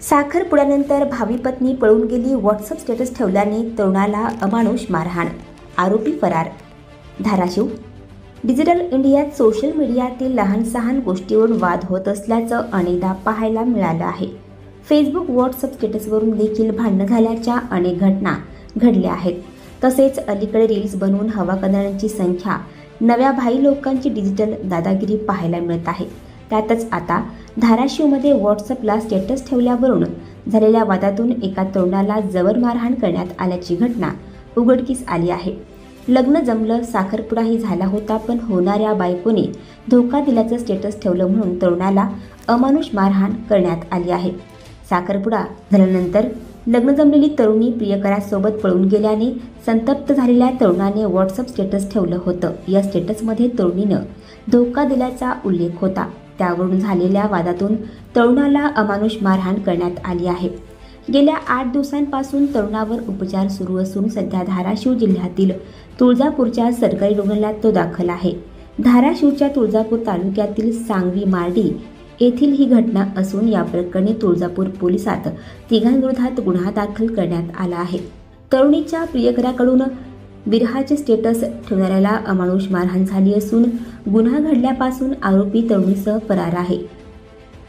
साखरपुड्यानंतर भावी पत्नी पळून गेली. व्हॉट्सअप स्टेटस ठेवल्याने तरुणाला अमानुष मारहाण, आरोपी फरार. धाराशिव. डिजिटल इंडियात सोशल मीडियातील लहान सहान गोष्टीवरून वाद होत असल्याचं अनेकदा पाहायला मिळालं आहे. फेसबुक, व्हॉट्सअप स्टेटसवरून देखील भांडणं झाल्याच्या अनेक घटना घडल्या आहेत. तसेच अलीकडे रील्स बनवून हवा करणाऱ्यांची संख्या, नव्या भाई लोकांची डिजिटल दादागिरी पाहायला मिळत आहे. त्यातच आता धाराशिवमध्ये व्हॉट्सअपला स्टेटस ठेवल्यावरून झालेल्या वादातून एका तरुणाला जबर मारहाण करण्यात आल्याची घटना उघडकीस आली आहे. लग्न जमलं, साखरपुडाही झाला होता, पण होणाऱ्या बायकोने धोका दिल्याचं स्टेटस ठेवलं म्हणून तरुणाला अमानुष मारहाण करण्यात आली आहे. साखरपुडा झाल्यानंतर लग्न जमलेली तरुणी प्रियकरासोबत पळून गेल्याने संतप्त झालेल्या तरुणाने व्हॉट्सअप स्टेटस ठेवलं होतं. या स्टेटसमध्ये तरुणीनं धोका दिल्याचा उल्लेख होता. त्यावरून झालेल्या वादातून तरुणाला अमानुष मारहाण करण्यात आली आहे. गेल्या 8 दिवसांपासून तरुणावर उपचार सुरू असून सध्या धाराशिव जिल्ह्यातील तुळजापूरच्या सरकारी रुग्णालयात तो दाखल आहे. धाराशिवच्या तुळजापूर तालुक्यातील सांगवी मार्डी येथील ही घटना असून या प्रकरणी तुळजापूर पोलिसात तिघांविरोधात गुन्हा दाखल करण्यात आला आहे. तरुणीच्या प्रियकराकडून विरहाचे स्टेटस ठेवणाऱ्याला अमानुष मारहाण झाली असून गुन्हा घडल्यापासून आरोपी तरुणीसह फरार आहे.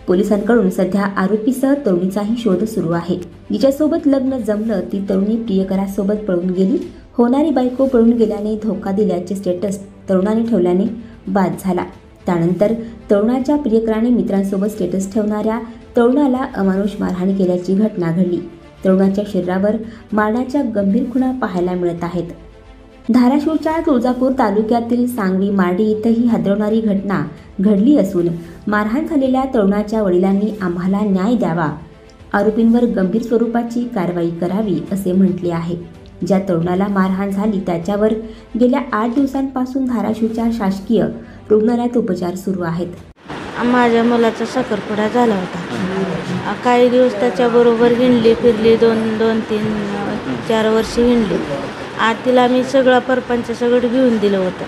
पोलिसांकडून सध्या आरोपीसह तरुणीचाही शोध सुरू आहे. जिच्यासोबत लग्न जमलं ती तरुणी प्रियकरासोबत पळून गेली. होणारी बायको पळून गेल्याने धोका दिल्याचे स्टेटस तरुणाने ठेवल्याने वाद झाला. त्यानंतर तरुणाच्या प्रियकराने मित्रांसोबत स्टेटस ठेवणाऱ्या तरुणाला अमानुष मारहाण केल्याची घटना घडली. तरुणाच्या शरीरावर मारण्याच्या गंभीर खुणा पाहायला मिळत आहेत. धाराशिवच्या तुळजापूर तालुक्यातील सांगवी मार्डी इथं ही हादरवणारी घटना घडली असून मारहाण झालेल्या तरुणाच्या वडिलांनी आम्हाला न्याय द्यावा, आरोपींवर गंभीर स्वरूपाची कारवाई करावी असे म्हटले आहे. ज्या तरुणाला मारहाण झाली त्याच्यावर गेल्या 8 दिवसांपासून धाराशिवच्या शासकीय रुग्णालयात उपचार सुरू आहेत. माझ्या मुलाचा साखरपुडा झाला होता. काही दिवस त्याच्याबरोबर हिंडली फिरली, 2-3-4 वर्ष हिंडली. तिला मी सगळं परपंच सगळं घेऊन दिलं होतं.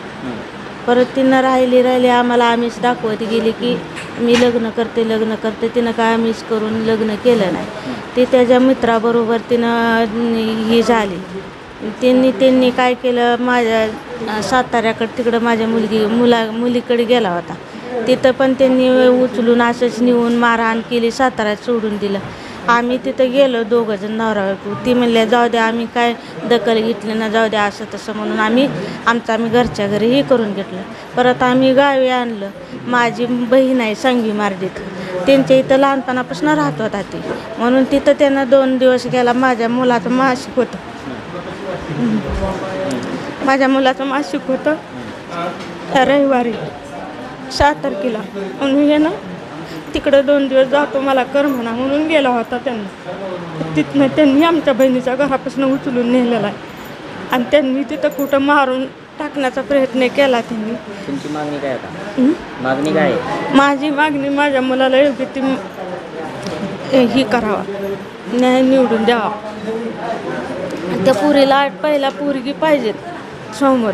परत तिनं राहिली आम्हाला आम्हीच दाखवत गेली की मी लग्न करते. तिनं काय आम्हीच करून लग्न केलं नाही. ती त्याच्या मित्राबरोबर तिनं ही झाली. त्यांनी काय केलं, माझ्या साताऱ्याकडे तिकडं माझ्या मुलीकडे गेला होता. तिथं पण त्यांनी उचलून असंच नेऊन मारहाण केली, साताऱ्यात सोडून दिलं. आम्ही तिथं गेलो 2 जण नवरा बायको. ती म्हणल्या जाऊ द्या, आम्ही काय दखल घेतली ना, जाऊ द्या असं तसं म्हणून आम्ही घरच्या घरी हे करून घेतलं. परत आम्ही गावी आणलं. माझी बहीण आहे सांगवी मार्डीत, त्यांच्या इथं लहानपणापासून राहत होता ती, म्हणून तिथं त्यांना 2 दिवस गेला. माझ्या मुलाचं मासिक होतं रविवारी 6 तारखेला, म्हणून हे ना तिकडं 2 दिवस जातो मला कर म्हणा म्हणून गेला होता. तिथनं त्यांनी आमच्या बहिणीच्या घरापासून उचलून नेलेला आहे आणि त्यांनी तिथं कुठं मारून टाकण्याचा प्रयत्न केला त्यांनी. तुमची मागणी काय आता? मागणी काय? माझी मागणी माझ्या मुलाला योग्य ती ही करावा, न्याय निवडून द्यावा. त्या पुरीला पहिला पोरगी पाहिजेत समोर.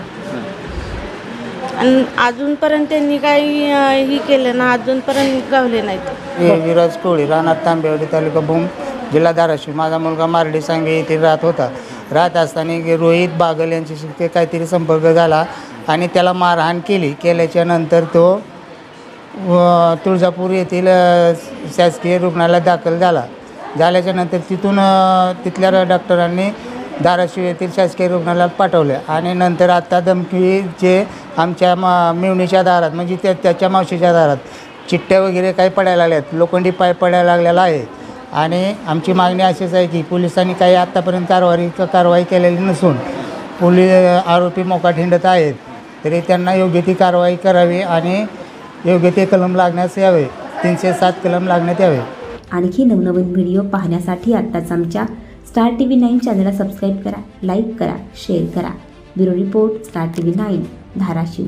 आणि अजूनपर्यंत त्यांनी काही ही केलं ना, अजूनपर्यंत गावले नाहीत. विराज कोळी, राहणार तांबेवाडी, तालुका भूम, जिल्हा धाराशिव. माझा मुलगा मार्डी सांगे येथे राहत होता. राहत असताना रोहित बागल यांच्याशी काहीतरी संपर्क झाला आणि त्याला मारहाण केल्याच्या नंतर तो तुळजापूर येथील शासकीय रुग्णालयात दाखल झाल्याच्या नंतर तिथल्या डॉक्टरांनी धाराशिव येथील शासकीय रुग्णालयात पाठवले आणि नंतर आता धमकीचे आमच्या मेवणीच्या दारात, म्हणजे त्याच्या मावशीच्या दारात चिठ्ठ्या वगैरे काही पडायला लागल्यात, लोखंडी पाय पडायला लागलेला आहे. आणि आमची मागणी अशीच आहे की पोलिसांनी काही आत्तापर्यंत कारवाई केलेली नसून आरोपी मोकाट हिंडत आहेत, तरी त्यांना योग्य ती कारवाई करावी आणि योग्य ते कलम लागण्यास यावे, 307 कलम लागण्यात यावे. आणखी नवनवीन व्हिडिओ पाहण्यासाठी आत्ताच आमच्या स्टार TV 9 चॅनलला सबस्क्राईब करा, लाईक करा, शेअर करा. Bureau report, star TV 9 Dharashiv.